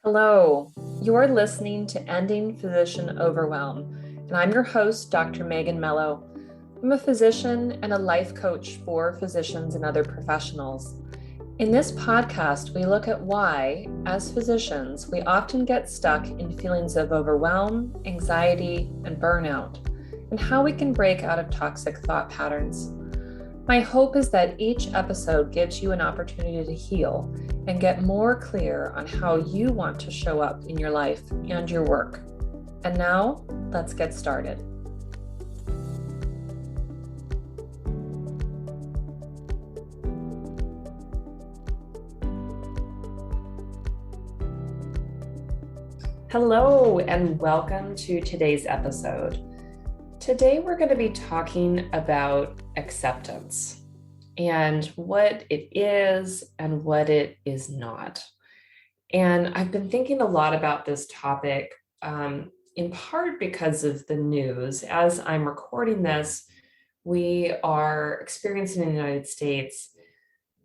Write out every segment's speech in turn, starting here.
Hello, you're listening to Ending Physician Overwhelm, and I'm your host, Dr. Megan Mello. I'm a physician and a life coach for physicians and other professionals. In this podcast, we look at why, as physicians, we often get stuck in feelings of overwhelm, anxiety, and burnout, and how we can break out of toxic thought patterns. My hope is that each episode gives you an opportunity to heal and get more clear on how you want to show up in your life and your work. And now, let's get started. Hello, and welcome to today's episode. Today, we're going to be talking about acceptance and what it is and what it is not. And I've been thinking a lot about this topic, in part because of the news. As I'm recording this, we are experiencing in the United States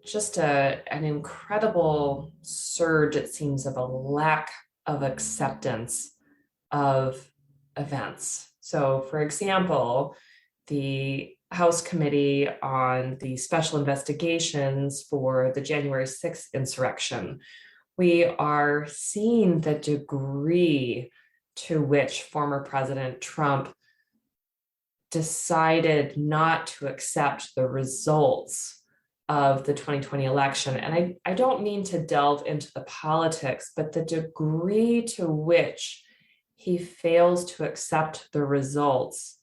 just an incredible surge, it seems, of a lack of acceptance of events. So, for example, the House Committee on the Special Investigations for the January 6th insurrection, we are seeing the degree to which former President Trump decided not to accept the results of the 2020 election. And I don't mean to delve into the politics, but the degree to which he fails to accept the results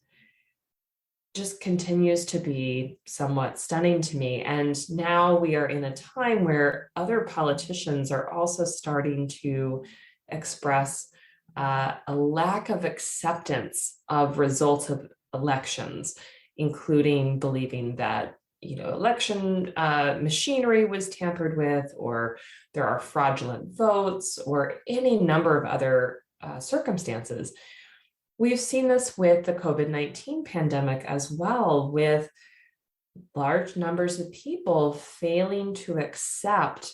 just continues to be somewhat stunning to me. And now we are in a time where other politicians are also starting to express a lack of acceptance of results of elections, including believing that election machinery was tampered with, or there are fraudulent votes, or any number of other circumstances. We've seen this with the COVID-19 pandemic as well, with large numbers of people failing to accept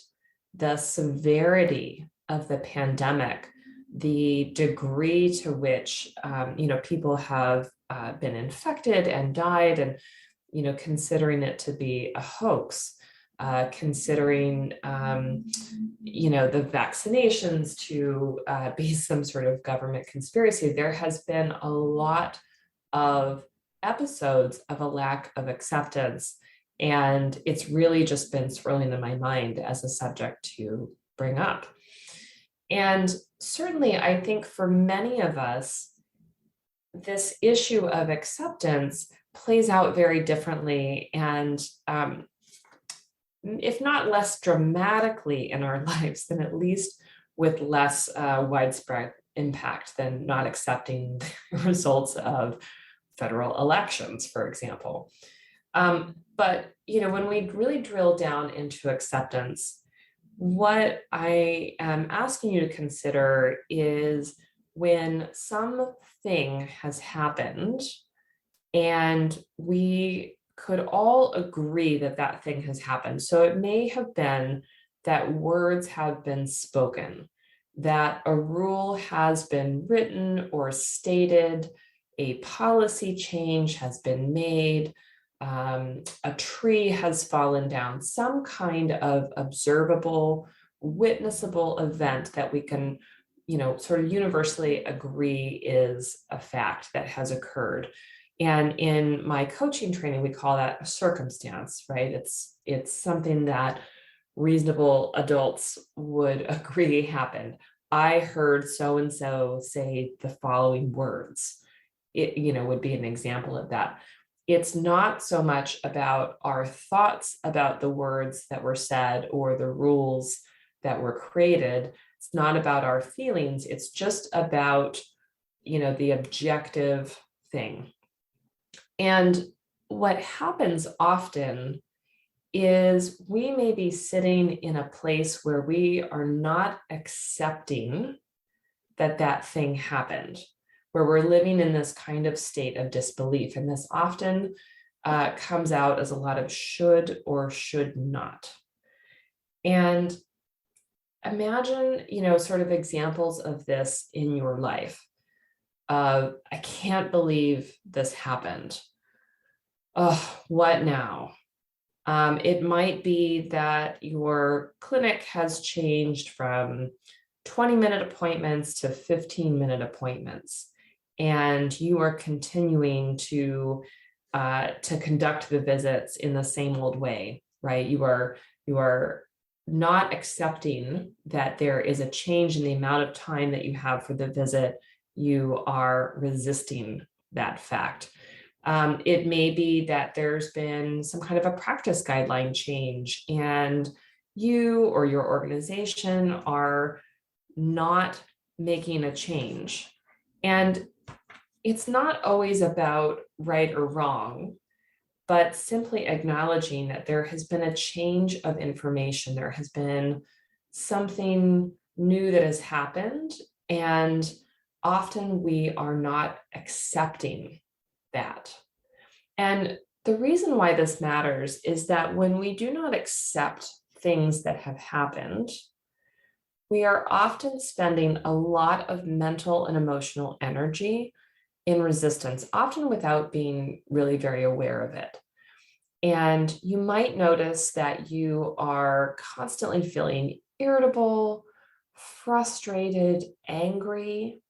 the severity of the pandemic, the degree to which people have been infected and died, and considering it to be a hoax, considering the vaccinations to be some sort of government conspiracy. There has been a lot of episodes of a lack of acceptance, and it's really just been swirling in my mind as a subject to bring up. And certainly, I think for many of us, this issue of acceptance plays out very differently, and if not less dramatically in our lives, then at least with less widespread impact than not accepting the results of federal elections, for example. But when we really drill down into acceptance, what I am asking you to consider is when something has happened and we could all agree that that thing has happened. So it may have been that words have been spoken, that a rule has been written or stated, a policy change has been made, a tree has fallen down, some kind of observable, witnessable event that we can sort of universally agree is a fact that has occurred. And in my coaching training, we call that a circumstance, right? It's something that reasonable adults would agree happened. I heard so-and-so say the following words. It, would be an example of that. It's not so much about our thoughts about the words that were said or the rules that were created. It's not about our feelings. It's just about, the objective thing. And what happens often is we may be sitting in a place where we are not accepting that that thing happened, where we're living in this kind of state of disbelief. And this often comes out as a lot of should or should not. And imagine, sort of examples of this in your life. I can't believe this happened. Oh, what now? It might be that your clinic has changed from 20-minute appointments to 15-minute appointments, and you are continuing to conduct the visits in the same old way, right? You are not accepting that there is a change in the amount of time that you have for the visit. You are resisting that fact. It may be that there's been some kind of a practice guideline change, and you or your organization are not making a change. And it's not always about right or wrong, but simply acknowledging that there has been a change of information. There has been something new that has happened, and often we are not accepting that. And the reason why this matters is that when we do not accept things that have happened, we are often spending a lot of mental and emotional energy in resistance, often without being really very aware of it. And you might notice that you are constantly feeling irritable, frustrated, angry,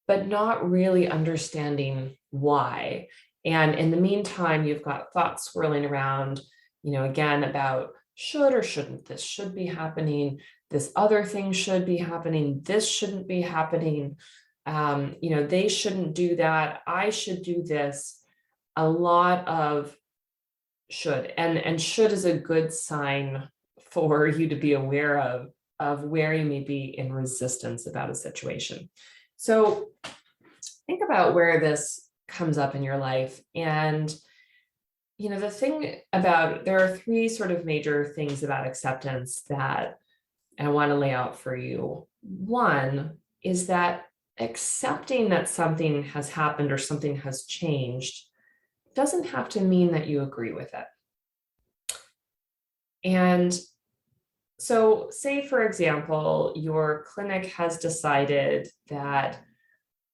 but not really understanding why. And in the meantime, you've got thoughts swirling around, again, about should or shouldn't this should be happening, this other thing should be happening, this shouldn't be happening, they shouldn't do that, I should do this. A lot of should, and should is a good sign for you to be aware of where you may be in resistance about a situation. So think about where this comes up in your life. And, the thing about, there are three sort of major things about acceptance that I want to lay out for you. One is that accepting that something has happened or something has changed doesn't have to mean that you agree with it. And so say, for example, your clinic has decided that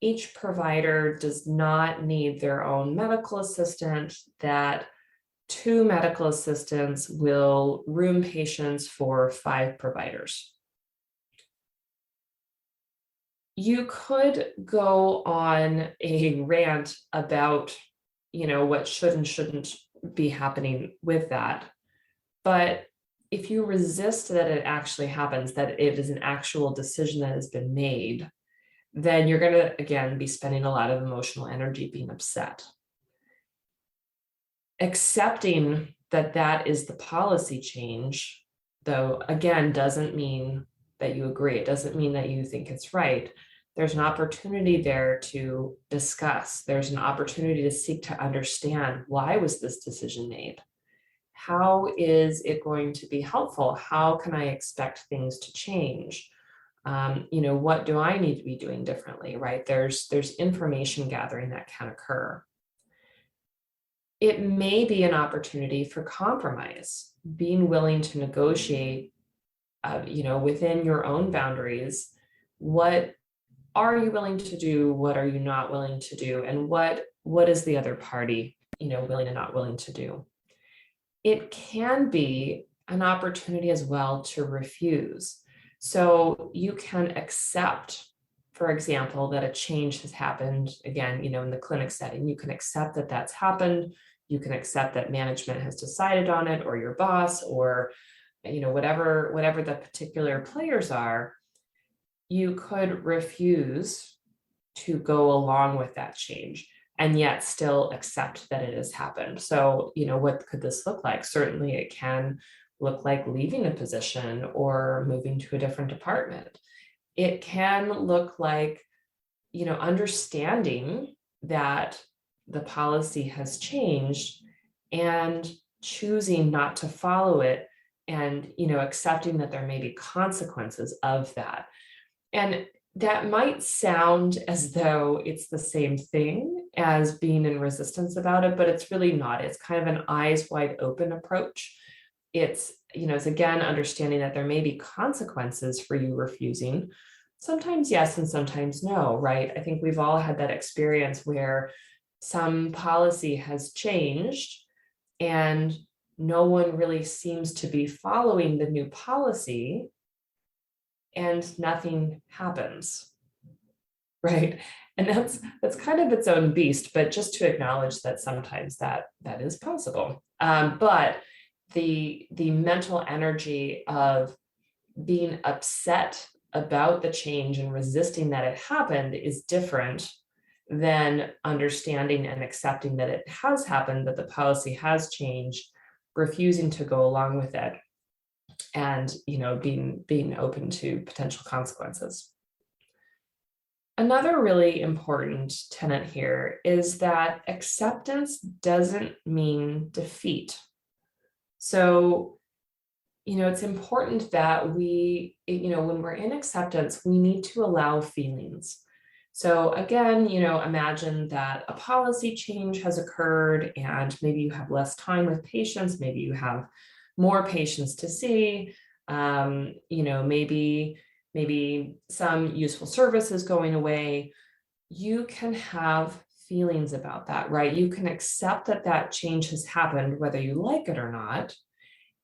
each provider does not need their own medical assistant, that 2 medical assistants will room patients for 5 providers. You could go on a rant about, what should and shouldn't be happening with that. But if you resist that it actually happens, that it is an actual decision that has been made, then you're going to, again, be spending a lot of emotional energy being upset. Accepting that that is the policy change, though, again, doesn't mean that you agree. It doesn't mean that you think it's right. There's an opportunity there to discuss. There's an opportunity to seek to understand, why was this decision made? How is it going to be helpful? How can I expect things to change? What do I need to be doing differently, right? There's information gathering that can occur. It may be an opportunity for compromise, being willing to negotiate, within your own boundaries. What are you willing to do? What are you not willing to do? And what is the other party, willing and not willing to do? It can be an opportunity as well to refuse. So you can accept, for example, that a change has happened, again, in the clinic setting. You can accept that that's happened. You can accept that management has decided on it, or your boss, or whatever the particular players are. You could refuse to go along with that change and yet still accept that it has happened. So, what could this look like? Certainly it can look like leaving a position or moving to a different department. It can look like, understanding that the policy has changed and choosing not to follow it, and, accepting that there may be consequences of that. And that might sound as though it's the same thing as being in resistance about it, but it's really not. It's kind of an eyes wide open approach. it's, it's again understanding that there may be consequences for you refusing. Sometimes yes, and sometimes no, right? I think we've all had that experience where some policy has changed and no one really seems to be following the new policy and nothing happens, right? And that's kind of its own beast, but just to acknowledge that sometimes that is possible. But the mental energy of being upset about the change and resisting that it happened is different than understanding and accepting that it has happened, that the policy has changed, refusing to go along with it, and being open to potential consequences. Another really important tenet here is that acceptance doesn't mean defeat. So, it's important that we, when we're in acceptance, we need to allow feelings. So again, imagine that a policy change has occurred and maybe you have less time with patients, maybe you have more patients to see, maybe some useful service is going away. You can have feelings about that, right? You can accept that that change has happened, whether you like it or not,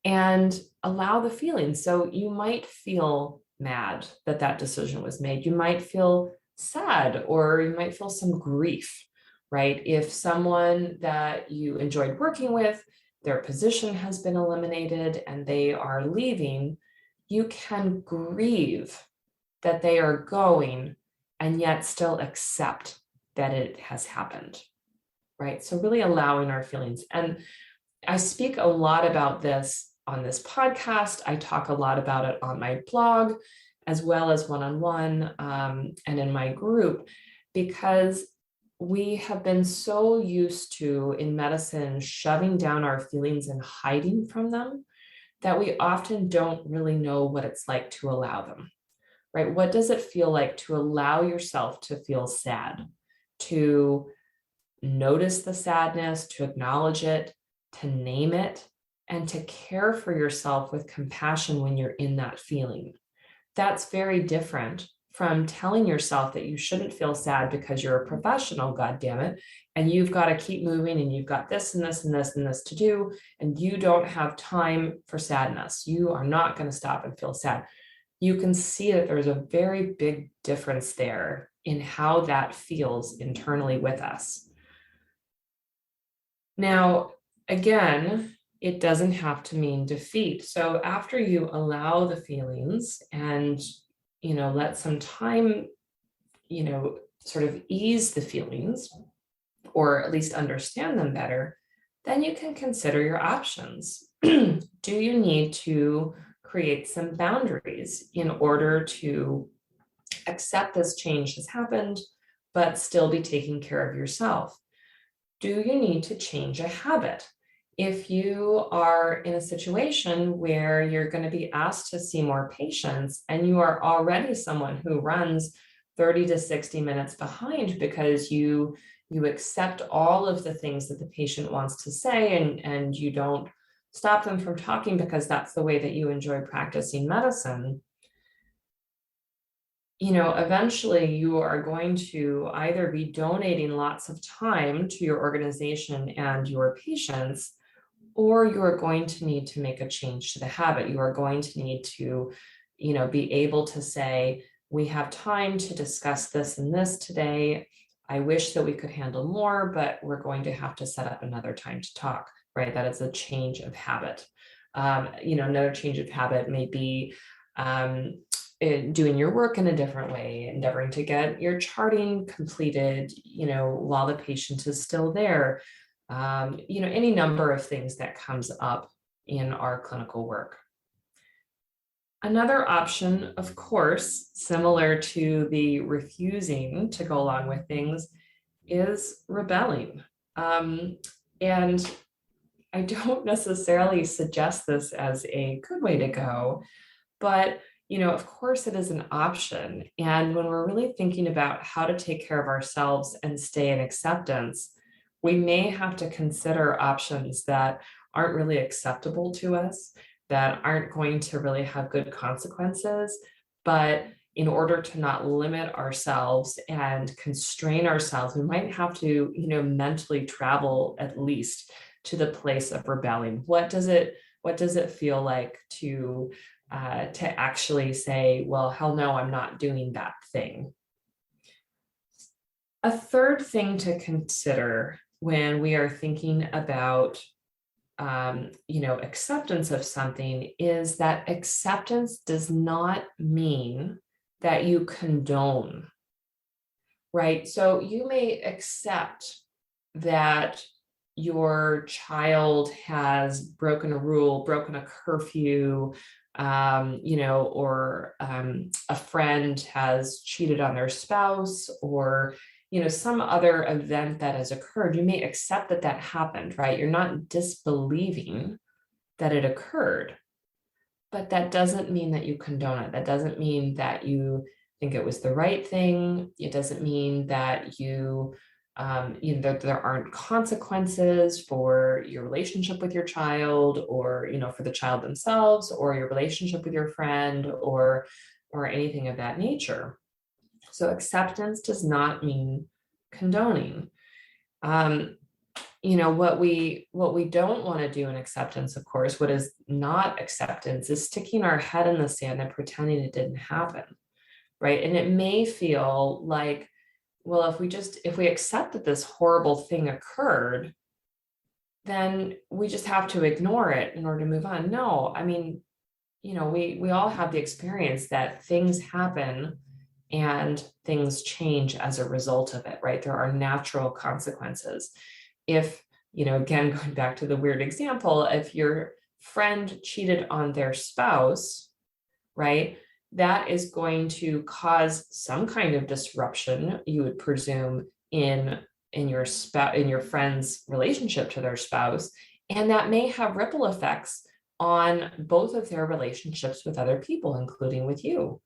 and allow the feelings. So you might feel mad that that decision was made. You might feel sad, or you might feel some grief, right? If someone that you enjoyed working with, their position has been eliminated and they are leaving, you can grieve that they are going and yet still accept that it has happened, right? So really allowing our feelings. And I speak a lot about this on this podcast. I talk a lot about it on my blog, as well as one-on-one and in my group, because we have been so used to, in medicine, shoving down our feelings and hiding from them that we often don't really know what it's like to allow them, right? What does it feel like to allow yourself to feel sad, to notice the sadness, to acknowledge it, to name it, and to care for yourself with compassion when you're in that feeling? That's very different from telling yourself that you shouldn't feel sad because you're a professional, God damn it, and you've got to keep moving and you've got this and this and this and this to do, and you don't have time for sadness. You are not going to stop and feel sad. You can see that there's a very big difference there in how that feels internally with us. Now, again, it doesn't have to mean defeat. So after you allow the feelings and, let some time, sort of ease the feelings, or at least understand them better, then you can consider your options. Do you need to create some boundaries in order to accept this change has happened, but still be taking care of yourself? Do you need to change a habit? If you are in a situation where you're going to be asked to see more patients and you are already someone who runs 30 to 60 minutes behind because you accept all of the things that the patient wants to say, and you don't stop them from talking because that's the way that you enjoy practicing medicine, eventually you are going to either be donating lots of time to your organization and your patients, or you are going to need to make a change to the habit. You are going to need to, be able to say, we have time to discuss this and this today. I wish that we could handle more, but we're going to have to set up another time to talk, right? That is a change of habit. Another change of habit may be doing your work in a different way, endeavoring to get your charting completed, while the patient is still there. Any number of things that comes up in our clinical work. Another option, of course, similar to the refusing to go along with things, is rebelling. And I don't necessarily suggest this as a good way to go, but of course it is an option. And when we're really thinking about how to take care of ourselves and stay in acceptance, we may have to consider options that aren't really acceptable to us, that aren't going to really have good consequences. But in order to not limit ourselves and constrain ourselves, we might have to, mentally travel at least to the place of rebelling. What does it feel like to actually say, well, hell no, I'm not doing that thing. A third thing to consider when we are thinking about acceptance of something is that acceptance does not mean that you condone, right? So you may accept that your child has broken a rule, broken a curfew, or a friend has cheated on their spouse, or some other event that has occurred. You may accept that that happened, right? You're not disbelieving that it occurred, but that doesn't mean that you condone it. That doesn't mean that you think it was the right thing. It doesn't mean that that there aren't consequences for your relationship with your child, or for the child themselves, or your relationship with your friend, or anything of that nature. So acceptance does not mean condoning. What we don't want to do in acceptance, of course, what is not acceptance, is sticking our head in the sand and pretending it didn't happen, right? And it may feel like, well, if we accept that this horrible thing occurred, then we just have to ignore it in order to move on. No, I mean, we all have the experience that things happen and things change as a result of it, right? There are natural consequences. If, again, going back to the weird example, if your friend cheated on their spouse, right, that is going to cause some kind of disruption, you would presume, in your friend's relationship to their spouse, and that may have ripple effects on both of their relationships with other people, including with you.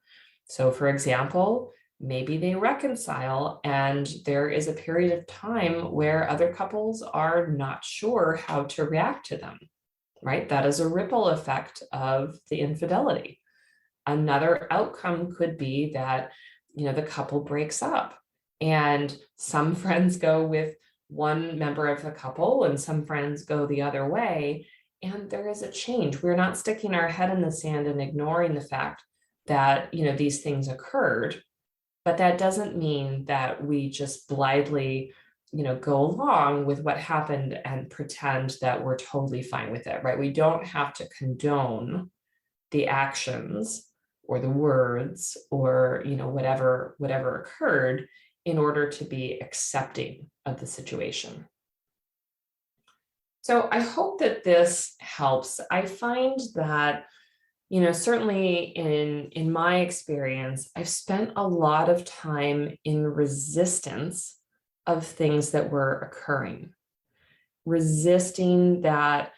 So, for example, maybe they reconcile and there is a period of time where other couples are not sure how to react to them, right? That is a ripple effect of the infidelity. Another outcome could be that, the couple breaks up, and some friends go with one member of the couple and some friends go the other way. And there is a change. We're not sticking our head in the sand and ignoring the fact that, these things occurred. But that doesn't mean that we just blithely, go along with what happened and pretend that we're totally fine with it, right? We don't have to condone the actions or the words, or whatever occurred, in order to be accepting of the situation. So I hope that this helps. I find that, certainly in my experience, I've spent a lot of time in resistance of things that were occurring, resisting that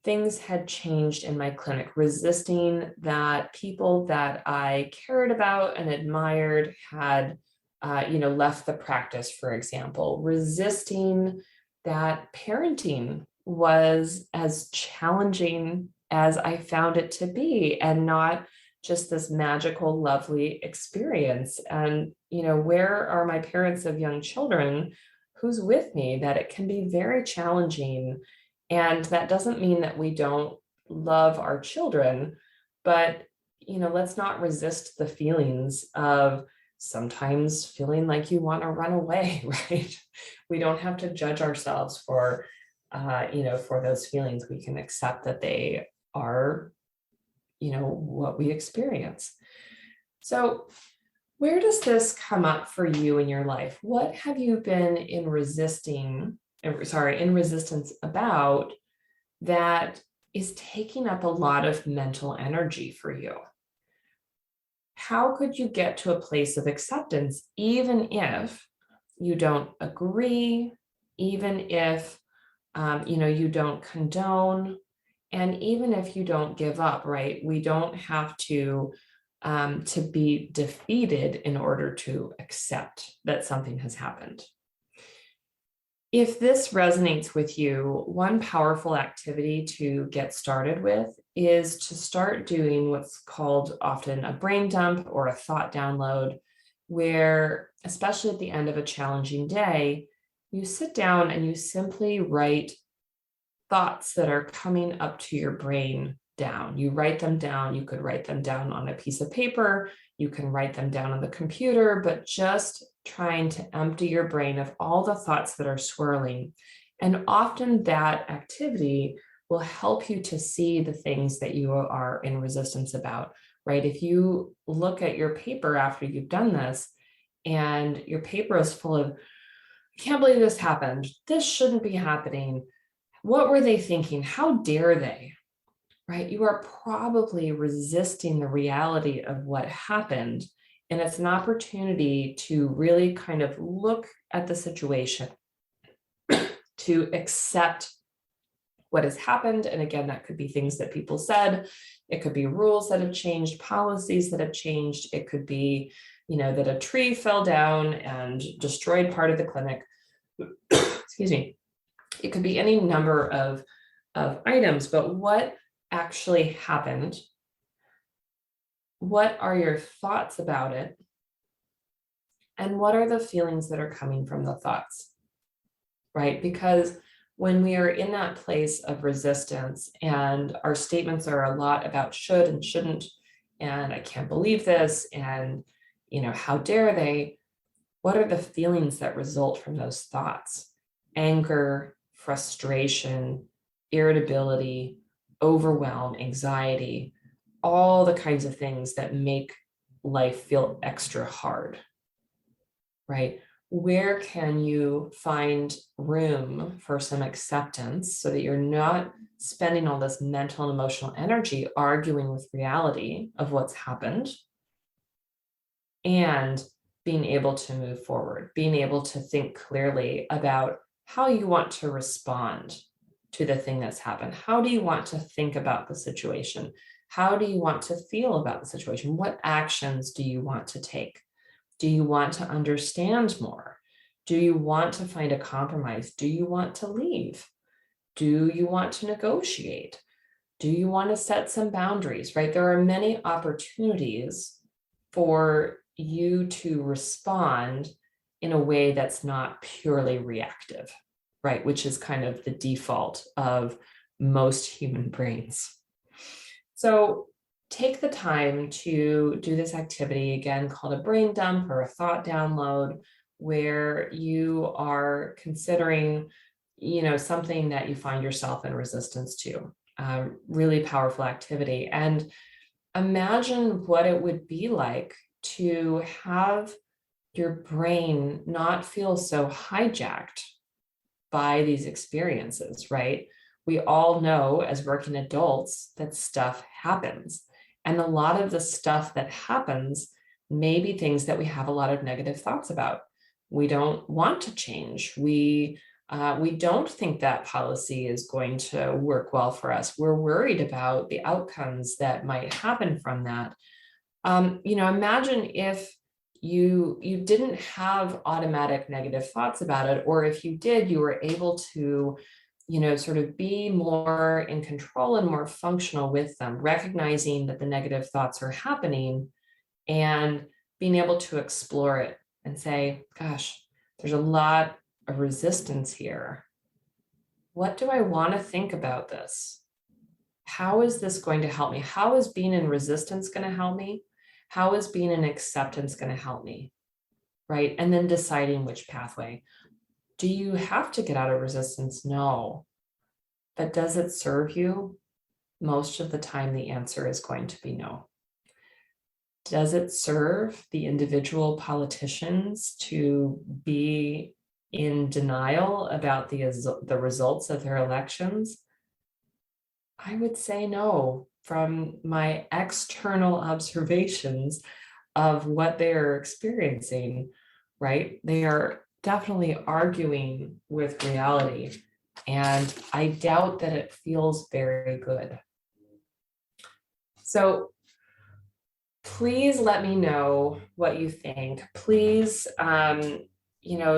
things had changed in my clinic, resisting that people that I cared about and admired had, left the practice, for example, resisting that parenting was as challenging as I found it to be, and not just this magical, lovely experience. And, where are my parents of young children? Who's with me? That it can be very challenging. And that doesn't mean that we don't love our children, but, let's not resist the feelings of sometimes feeling like you want to run away, right? We don't have to judge ourselves for those feelings. We can accept that they are, what we experience. So where does this come up for you in your life? What have you been in resistance about that is taking up a lot of mental energy for you? How could you get to a place of acceptance, even if you don't agree, even if you don't condone, and even if you don't give up, right? We don't have to be defeated in order to accept that something has happened. If this resonates with you, one powerful activity to get started with is to start doing what's called often a brain dump or a thought download, where, especially at the end of a challenging day, you sit down and you simply write thoughts that are coming up to your brain down. You write them down. You could write them down on a piece of paper. You can write them down on the computer, but just trying to empty your brain of all the thoughts that are swirling. And often that activity will help you to see the things that you are in resistance about, right? If you look at your paper after you've done this and your paper is full of, I can't believe this happened. This shouldn't be happening. What were they thinking? How dare they? Right? You are probably resisting the reality of what happened. And it's an opportunity to really kind of look at the situation, to accept what has happened. And again, that could be things that people said. It could be rules that have changed, policies that have changed. It could be, that a tree fell down and destroyed part of the clinic. Excuse me. It could be any number of items, but what actually happened? What are your thoughts about it? And what are the feelings that are coming from the thoughts, right? Because when we are in that place of resistance and our statements are a lot about should and shouldn't, and I can't believe this, and, how dare they? What are the feelings that result from those thoughts? Anger, frustration, irritability, overwhelm, anxiety, all the kinds of things that make life feel extra hard, right? Where can you find room for some acceptance so that you're not spending all this mental and emotional energy arguing with reality of what's happened, and being able to move forward, being able to think clearly about how you want to respond to the thing that's happened? How do you want to think about the situation? How do you want to feel about the situation? What actions do you want to take? Do you want to understand more? Do you want to find a compromise? Do you want to leave? Do you want to negotiate? Do you want to set some boundaries, right? There are many opportunities for you to respond in a way that's not purely reactive, right? Which is kind of the default of most human brains. So take the time to do this activity, again, called a brain dump or a thought download, where you are considering, something that you find yourself in resistance to. Really powerful activity. And imagine what it would be like to have your brain not feel so hijacked by these experiences, right? We all know as working adults that stuff happens. And a lot of the stuff that happens may be things that we have a lot of negative thoughts about. We don't want to change. We don't think that policy is going to work well for us. We're worried about the outcomes that might happen from that. Imagine if you didn't have automatic negative thoughts about it, or if you did, you were able to, sort of be more in control and more functional with them, recognizing that the negative thoughts are happening and being able to explore it and say, gosh, there's a lot of resistance here. What do I want to think about this? How is this going to help me? How is being in resistance going to help me? How is being in acceptance going to help me? Right? And then deciding which pathway. Do you have to get out of resistance? No. But does it serve you? Most of the time, the answer is going to be no. Does it serve the individual politicians to be in denial about the results of their elections? I would say no, from my external observations of what they are experiencing, right? They are definitely arguing with reality, and I doubt that it feels very good. So please let me know what you think. Please,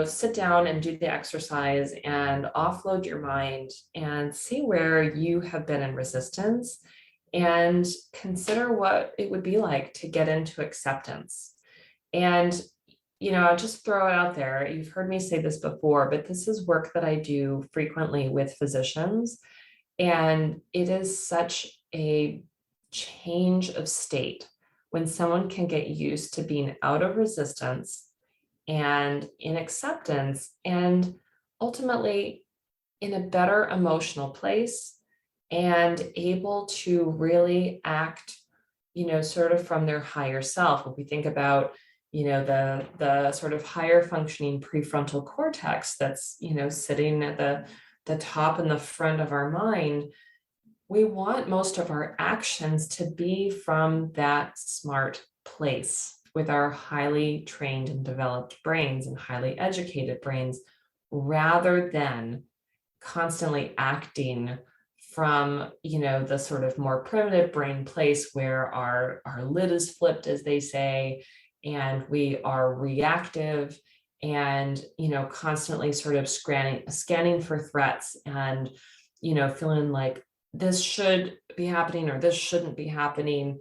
sit down and do the exercise and offload your mind and see where you have been in resistance and consider what it would be like to get into acceptance. And, I'll just throw it out there. You've heard me say this before, but this is work that I do frequently with physicians. And it is such a change of state when someone can get used to being out of resistance and in acceptance and ultimately in a better emotional place and able to really act, sort of from their higher self. If we think about, the sort of higher functioning prefrontal cortex that's, sitting at the top and the front of our mind, we want most of our actions to be from that smart place with our highly trained and developed brains and highly educated brains, rather than constantly acting from, the sort of more primitive brain place where our lid is flipped, as they say, and we are reactive and, constantly sort of scanning for threats and, feeling like this should be happening or this shouldn't be happening,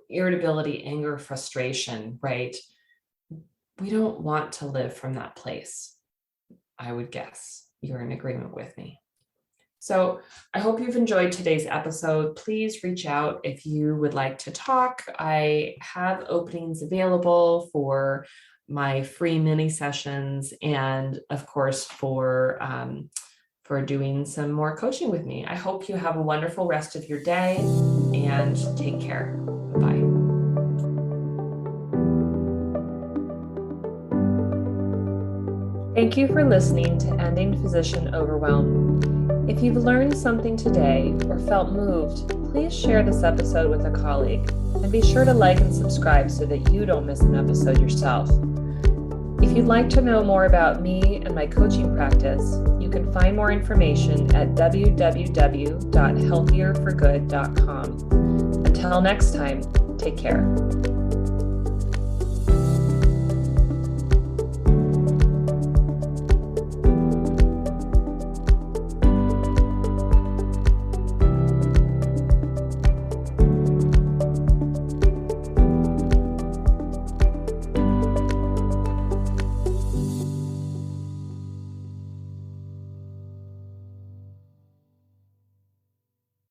irritability, anger, frustration, right? We don't want to live from that place. I would guess you're in agreement with me. So I hope you've enjoyed today's episode. Please reach out if you would like to talk. I have openings available for my free mini sessions and of course for doing some more coaching with me. I hope you have a wonderful rest of your day and take care. Bye. Thank you for listening to Ending Physician Overwhelm. If you've learned something today or felt moved, please share this episode with a colleague and be sure to like and subscribe so that you don't miss an episode yourself. If you'd like to know more about me and my coaching practice, you can find more information at www.healthierforgood.com. Until next time, take care.